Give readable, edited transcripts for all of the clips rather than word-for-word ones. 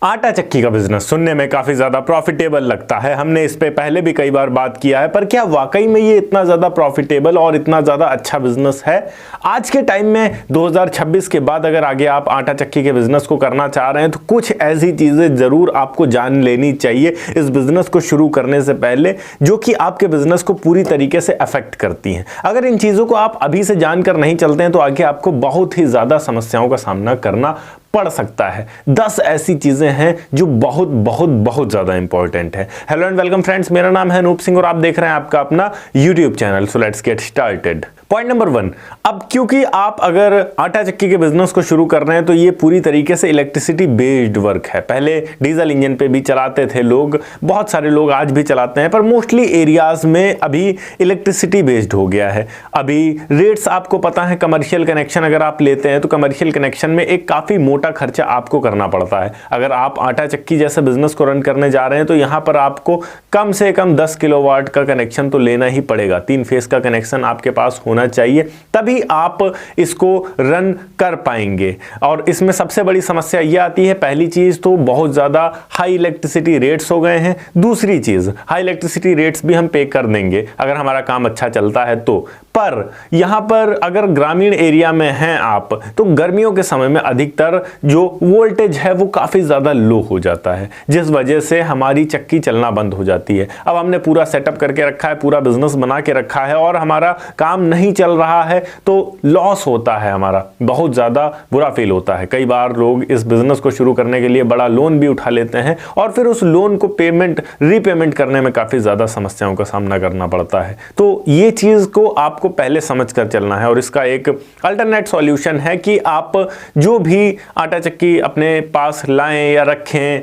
आटा चक्की का बिजनेस सुनने में काफी ज्यादा प्रॉफिटेबल लगता है। हमने इस पे पहले भी कई बार बात किया है, पर क्या वाकई में ये इतना ज्यादा प्रॉफिटेबल और इतना ज्यादा अच्छा बिजनेस है? आज के टाइम में 2026 के बाद अगर आगे आप आटा चक्की के बिजनेस को करना चाह रहे हैं तो कुछ ऐसी चीजें जरूर आपको जान लेनी चाहिए इस बिजनेस को शुरू करने से पहले, जो कि आपके बिजनेस को पूरी तरीके से अफेक्ट करती हैं। अगर इन चीजों को आप अभी से जानकर नहीं चलते हैं तो आगे आपको बहुत ही ज्यादा समस्याओं का सामना करना पड़ सकता है। 10 ऐसी चीजें हैं जो बहुत बहुत बहुत ज्यादा इंपॉर्टेंट है। हेलो एंड वेलकम फ्रेंड्स, मेरा नाम है अनूप सिंह और आप देख रहे हैं आपका अपना YouTube channel. So let's get started. Point number 1, अब क्योंकि आप अगर आटा चक्की के बिजनेस को शुरू कर रहे हैं तो ये पूरी तरीके से इलेक्ट्रिसिटी बेस्ड वर्क है। पहले डीजल इंजन पे भी चलाते थे लोग, बहुत सारे लोग आज भी चलाते हैं, पर मोस्टली एरियाज में अभी इलेक्ट्रिसिटी बेस्ड हो गया है। अभी रेट्स आपको पता है, कमर्शियल कनेक्शन अगर आप लेते हैं तो कमर्शियल कनेक्शन में एक काफी मोटा खर्चा आपको करना पड़ता है। अगर आप आटा चक्की जैसे बिजनेस को रन करने जा रहे हैं तो यहां पर आपको कम से कम 10 किलोवाट का कनेक्शन तो लेना ही पड़ेगा। 3 फेस का कनेक्शन आपके पास होना चाहिए, तभी आप इसको रन कर पाएंगे। और इसमें सबसे बड़ी समस्या यह आती है, पहली चीज तो बहुत ज्यादा हाई इलेक्ट्रिसिटी रेट्स हो गए हैं। दूसरी चीज, हाई इलेक्ट्रिसिटी रेट्स भी हम पे कर देंगे अगर हमारा काम अच्छा चलता है तो, पर यहां पर अगर ग्रामीण एरिया में हैं आप तो गर्मियों के समय में अधिकतर जो वोल्टेज है वो काफी ज्यादा लो हो जाता है, जिस वजह से हमारी चक्की चलना बंद हो जाती है। अब हमने पूरा सेटअप करके रखा है, पूरा बिजनेस बना के रखा है और हमारा काम नहीं चल रहा है तो लॉस होता है, हमारा बहुत ज्यादा बुरा फील होता है। कई बार लोग इस बिजनेस को शुरू करने के लिए बड़ा लोन भी उठा लेते हैं और फिर उस लोन को रीपेमेंट करने में काफी ज्यादा समस्याओं का सामना करना पड़ता है। तो ये चीज को आपको पहले समझकर चलना है और इसका एक अल्टरनेट सॉल्यूशन है कि आप जो भी आटा चक्की अपने पास लाएं या रखें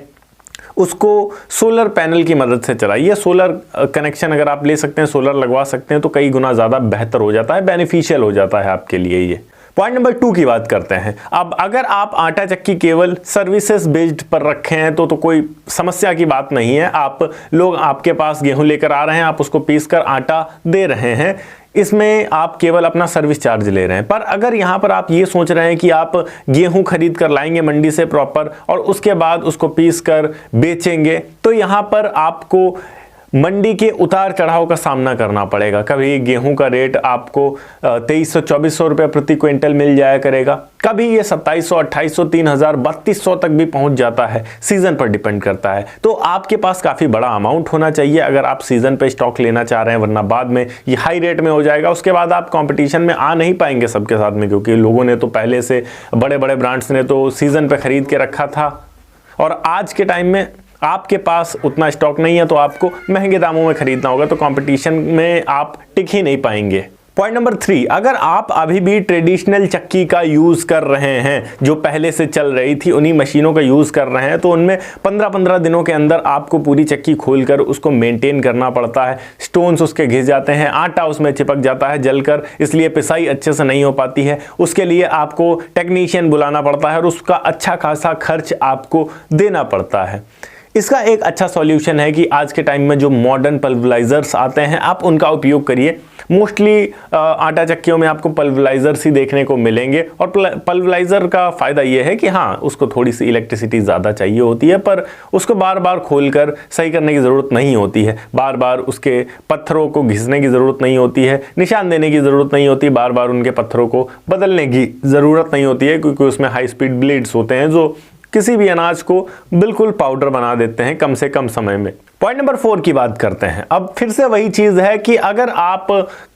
उसको सोलर पैनल की मदद से चलाइए। सोलर कनेक्शन अगर आप ले सकते हैं, सोलर लगवा सकते हैं तो कई गुना ज़्यादा बेहतर हो जाता है, बेनिफिशियल हो जाता है आपके लिए ये। पॉइंट नंबर 2 की बात करते हैं। अब अगर आप आटा चक्की केवल सर्विसेज बेस्ड पर रखे हैं तो कोई समस्या की बात नहीं है। लोग आपके पास गेहूं लेकर आ रहे हैं, आप उसको पीस कर आटा दे रहे हैं, इसमें आप केवल अपना सर्विस चार्ज ले रहे हैं। पर अगर यहां पर आप ये सोच रहे हैं कि आप गेहूं खरीद कर लाएंगे मंडी से प्रॉपर और उसके बाद उसको पीस कर बेचेंगे, तो यहां पर आपको मंडी के उतार चढ़ाव का सामना करना पड़ेगा। कभी गेहूं का रेट आपको 2300-2400 रुपये प्रति क्विंटल मिल जाया करेगा, कभी ये 2700, 2800, 3000, 3200 तक भी पहुंच जाता है, सीजन पर डिपेंड करता है। तो आपके पास काफी बड़ा अमाउंट होना चाहिए अगर आप सीजन पे स्टॉक लेना चाह रहे हैं, वरना बाद में ये हाई रेट में हो जाएगा। उसके बाद आप कंपटीशन में आ नहीं पाएंगे सबके साथ में, क्योंकि लोगों ने तो पहले से, बड़े बड़े ब्रांड्स ने तो सीजन पे खरीद के रखा था और आज के टाइम में आपके पास उतना स्टॉक नहीं है तो आपको महंगे दामों में खरीदना होगा, तो कंपटीशन में आप टिक ही नहीं पाएंगे। पॉइंट नंबर 3, अगर आप अभी भी ट्रेडिशनल चक्की का यूज कर रहे हैं, जो पहले से चल रही थी उन्हीं मशीनों का यूज कर रहे हैं, तो उनमें 15-15 दिनों के अंदर आपको पूरी चक्की खोलकर उसको मेंटेन करना पड़ता है। स्टोन्स उसके घिस जाते हैं, आटा उसमें चिपक जाता है जलकर, इसलिए पिसाई अच्छे से नहीं हो पाती है। उसके लिए आपको टेक्नीशियन बुलाना पड़ता है और उसका अच्छा खासा खर्च आपको देना पड़ता है। इसका एक अच्छा सॉल्यूशन है कि आज के टाइम में जो मॉडर्न पल्वराइजर्स आते हैं आप उनका उपयोग करिए। मोस्टली आटा चक्कियों में आपको पल्वराइजर्स ही देखने को मिलेंगे और पल्वराइजर का फ़ायदा ये है कि हाँ, उसको थोड़ी सी इलेक्ट्रिसिटी ज़्यादा चाहिए होती है, पर उसको बार बार खोलकर सही करने की ज़रूरत नहीं होती है, बार बार उसके पत्थरों को घिसने की ज़रूरत नहीं होती है, निशान देने की ज़रूरत नहीं होती, बार बार उनके पत्थरों को बदलने की ज़रूरत नहीं होती है, क्योंकि उसमें हाई स्पीड ब्लेड्स होते हैं जो किसी भी अनाज को बिल्कुल पाउडर बना देते हैं कम से कम समय में। पॉइंट नंबर 4 की बात करते हैं। अब फिर से वही चीज है कि अगर आप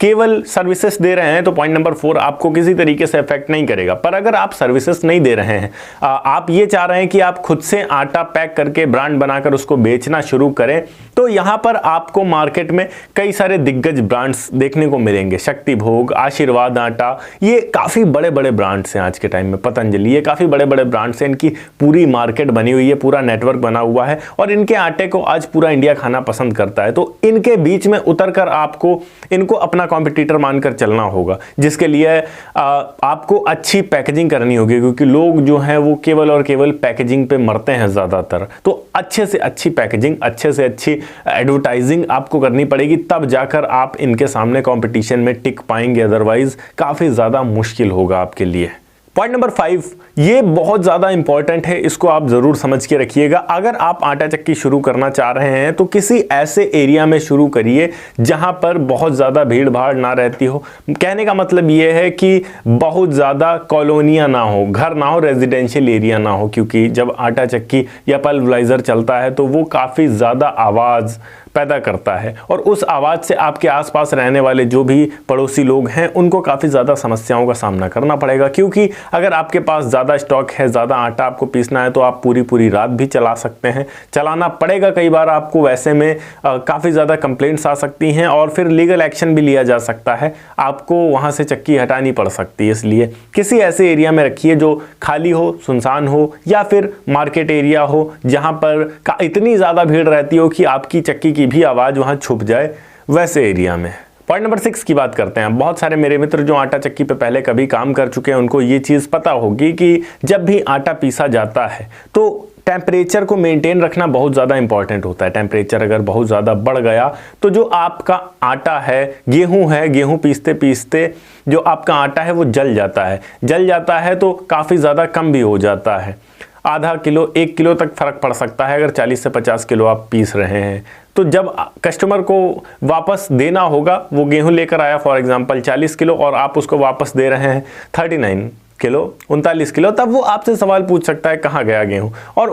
केवल सर्विसेज दे रहे हैं तो पॉइंट नंबर 4 आपको किसी तरीके से इफेक्ट नहीं करेगा। पर अगर आप सर्विसेज नहीं दे रहे हैं, आप ये चाह रहे हैं कि आप खुद से आटा पैक करके ब्रांड बनाकर उसको बेचना शुरू करें, तो यहां पर आपको मार्केट में कई सारे दिग्गज ब्रांड्स देखने को मिलेंगे। शक्ति भोग, आशीर्वाद आटा, ये काफी बड़े बड़े ब्रांड्स हैं आज के टाइम में। पतंजलि, ये काफी बड़े बड़े ब्रांड्स हैं, इनकी पूरी मार्केट बनी हुई है, पूरा नेटवर्क बना हुआ है और इनके आटे को आज पूरा इंडिया खाना पसंद करता है। तो इनके बीच में उतरकर आपको इनको अपना कॉम्पिटिटर मानकर चलना होगा, जिसके लिए आपको अच्छी पैकेजिंग करनी होगी, क्योंकि लोग जो हैं वो केवल और केवल पैकेजिंग पे मरते हैं ज़्यादातर। तो अच्छे से अच्छी पैकेजिंग, अच्छे से अच्छी एडवर्टाइजिंग आपको करनी पड़ेगी, तब जाकर आप इनके सामने कॉम्पिटिशन में टिक पाएंगे, अदरवाइज काफ़ी ज़्यादा मुश्किल होगा आपके लिए। पॉइंट नंबर 5, ये बहुत ज़्यादा इंपॉर्टेंट है, इसको आप ज़रूर समझ के रखिएगा। अगर आप आटा चक्की शुरू करना चाह रहे हैं तो किसी ऐसे एरिया में शुरू करिए जहां पर बहुत ज़्यादा भीड़ भाड़ ना रहती हो। कहने का मतलब ये है कि बहुत ज़्यादा कॉलोनियाँ ना हो, घर ना हो, रेजिडेंशियल एरिया ना हो, क्योंकि जब आटा चक्की या पल्वराइज़र चलता है तो वो काफ़ी ज़्यादा आवाज़ पैदा करता है और उस आवाज़ से आपके आसपास रहने वाले जो भी पड़ोसी लोग हैं उनको काफ़ी ज़्यादा समस्याओं का सामना करना पड़ेगा। क्योंकि अगर आपके पास ज़्यादा स्टॉक है, ज़्यादा आटा आपको पीसना है तो आप पूरी पूरी रात भी चला सकते हैं, चलाना पड़ेगा कई बार आपको। वैसे में काफ़ी ज़्यादा कंप्लेंट्स आ सकती हैं और फिर लीगल एक्शन भी लिया जा सकता है, आपको वहाँ से चक्की हटानी पड़ सकती है। इसलिए किसी ऐसे एरिया में रखिए जो खाली हो, सुनसान हो, या फिर मार्केट एरिया हो जहाँ पर इतनी ज़्यादा भीड़ रहती हो कि आपकी चक्की की भी आवाज़ वहाँ छुप जाए, वैसे एरिया में। पॉइंट नंबर 6 की बात करते हैं। बहुत सारे मेरे मित्र जो आटा चक्की पे पहले कभी काम कर चुके हैं उनको ये चीज़ पता होगी कि जब भी आटा पीसा जाता है तो टेम्परेचर को मेंटेन रखना बहुत ज़्यादा इंपॉर्टेंट होता है। टेम्परेचर अगर बहुत ज़्यादा बढ़ गया तो जो आपका आटा है, गेहूं पीसते पीसते जो आपका आटा है वो जल जाता है तो काफ़ी ज़्यादा कम भी हो जाता है। आधा किलो 1 किलो तक फ़र्क पड़ सकता है अगर 40 से 50 किलो आप पीस रहे हैं। तो जब कस्टमर को वापस देना होगा, वो गेहूं लेकर आया फॉर एग्जांपल 40 किलो और आप उसको वापस दे रहे हैं 39 किलो, 39 किलो, तब वो आपसे सवाल पूछ सकता है कहाँ गया गेहूं। और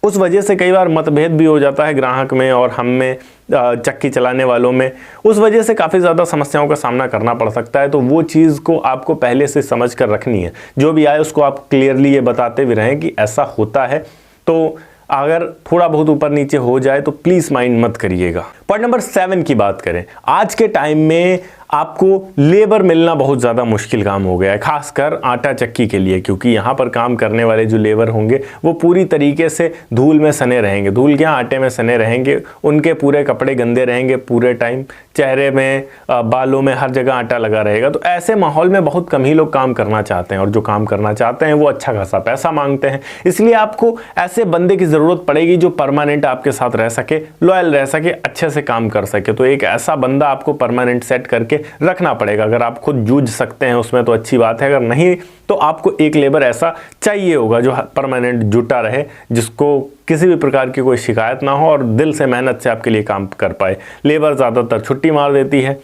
उस वजह से कई बार मतभेद भी हो जाता है ग्राहक में और हम में, चक्की चलाने वालों में। उस वजह से काफ़ी ज़्यादा समस्याओं का सामना करना पड़ सकता है। तो वो चीज़ को आपको पहले से समझ कर रखनी है। जो भी आए उसको आप क्लियरली ये बताते भी रहें कि ऐसा होता है। तो अगर थोड़ा बहुत ऊपर नीचे हो जाए तो प्लीज़ माइंड मत करिएगा। पॉइंट नंबर 7 की बात करें। आज के टाइम में आपको लेबर मिलना बहुत ज़्यादा मुश्किल काम हो गया है, खासकर आटा चक्की के लिए, क्योंकि यहाँ पर काम करने वाले जो लेबर होंगे वो पूरी तरीके से धूल में सने रहेंगे। धूल क्या, आटे में सने रहेंगे। उनके पूरे कपड़े गंदे रहेंगे पूरे टाइम, चेहरे में, बालों में, हर जगह आटा लगा रहेगा। तो ऐसे माहौल में बहुत कम ही लोग काम करना चाहते हैं और जो काम करना चाहते हैं वो अच्छा खासा पैसा मांगते हैं। इसलिए आपको ऐसे बंदे की ज़रूरत पड़ेगी जो परमानेंट आपके साथ रह सके, लॉयल रह सके, अच्छे से काम कर सके। तो एक ऐसा बंदा आपको परमानेंट सेट करके रखना पड़ेगा। अगर आप खुद जूझ सकते हैं उसमें तो अच्छी बात है, अगर नहीं तो आपको एक लेबर ऐसा चाहिए होगा जो परमानेंट जुटा रहे, जिसको किसी भी प्रकार की कोई शिकायत ना हो और दिल से मेहनत से आपके लिए काम कर पाए। लेबर ज़्यादातर छुट्टी मार देती है।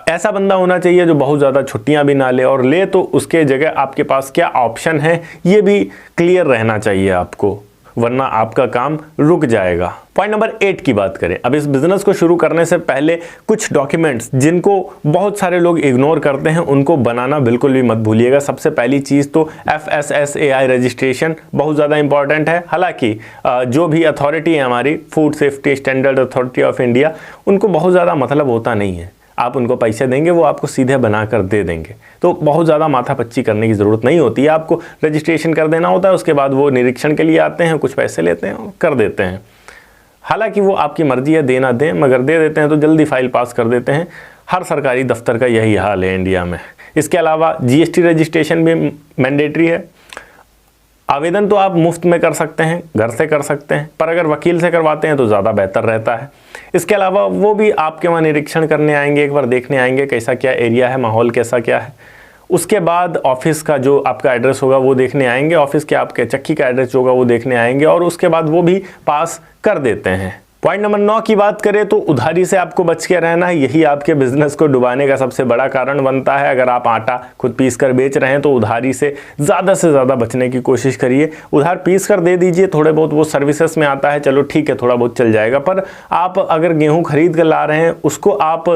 ऐसा बंदा होना चाहिए जो बहुत ज़्यादा छुट्टियां भी ना ले, और ले तो उसके जगह आपके पास क्या ऑप्शन है ये भी क्लियर रहना चाहिए आपको, वरना आपका काम रुक जाएगा। पॉइंट नंबर 8 की बात करें। अब इस बिजनेस को शुरू करने से पहले कुछ डॉक्यूमेंट्स जिनको बहुत सारे लोग इग्नोर करते हैं उनको बनाना बिल्कुल भी मत भूलिएगा। सबसे पहली चीज़ तो FSSAI रजिस्ट्रेशन बहुत ज़्यादा इंपॉर्टेंट है। हालांकि जो भी अथॉरिटी है हमारी, food safety standard authority of India, उनको बहुत ज़्यादा मतलब होता नहीं है। आप उनको पैसे देंगे वो आपको सीधे बना कर दे देंगे, तो बहुत ज़्यादा माथापच्ची करने की ज़रूरत नहीं होती है। आपको रजिस्ट्रेशन कर देना होता है, उसके बाद वो निरीक्षण के लिए आते हैं, कुछ पैसे लेते हैं और कर देते हैं। हालांकि वो आपकी मर्जी है देना दें, मगर दे देते हैं तो जल्दी फाइल पास कर देते हैं। हर सरकारी दफ्तर का यही हाल है इंडिया में। इसके अलावा GST रजिस्ट्रेशन भी मैंडेटरी है। आवेदन तो आप मुफ्त में कर सकते हैं, घर से कर सकते हैं, पर अगर वकील से करवाते हैं तो ज़्यादा बेहतर रहता है। इसके अलावा वो भी आपके वहाँ निरीक्षण करने आएंगे, एक बार देखने आएंगे कैसा क्या एरिया है, माहौल कैसा क्या है। उसके बाद ऑफिस का जो आपका एड्रेस होगा वो देखने आएंगे, ऑफिस के आपके चक्की का एड्रेस होगा वो देखने आएंगे, और उसके बाद वो भी पास कर देते हैं। पॉइंट नंबर 9 की बात करें तो उधारी से आपको बच के रहना है। यही आपके बिजनेस को डुबाने का सबसे बड़ा कारण बनता है। अगर आप आटा खुद पीस कर बेच रहे हैं तो उधारी से ज़्यादा बचने की कोशिश करिए। उधार पीस कर दे दीजिए, थोड़े बहुत वो सर्विसेज में आता है, चलो ठीक है, थोड़ा बहुत चल जाएगा। पर आप अगर गेहूँ खरीद कर ला रहे हैं, उसको आप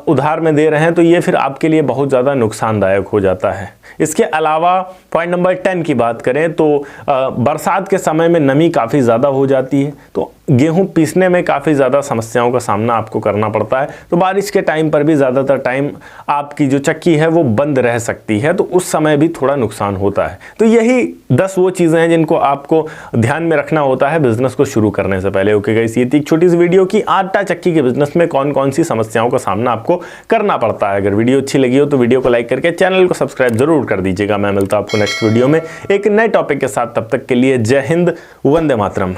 उधार में दे रहे हैं, तो ये फिर आपके लिए बहुत ज़्यादा नुकसानदायक हो जाता है। इसके अलावा पॉइंट नंबर 10 की बात करें तो बरसात के समय में नमी काफ़ी ज़्यादा हो जाती है, तो गेहूं पीसने में काफ़ी ज़्यादा समस्याओं का सामना आपको करना पड़ता है। तो बारिश के टाइम पर भी ज़्यादातर टाइम आपकी जो चक्की है वो बंद रह सकती है, तो उस समय भी थोड़ा नुकसान होता है। तो यही 10 वो चीज़ें हैं जिनको आपको ध्यान में रखना होता है बिज़नेस को शुरू करने से पहले। ओके गाइस, ये थी एक छोटी सी वीडियो की आटा चक्की के बिज़नेस में कौन कौन सी समस्याओं का सामना आपको करना पड़ता है। अगर वीडियो अच्छी लगी हो तो वीडियो को लाइक करके चैनल को सब्सक्राइब जरूर कर दीजिएगा। मैं मिलता हूं आपको नेक्स्ट वीडियो में एक नए टॉपिक के साथ। तब तक के लिए जय हिंद, वंदे मातरम।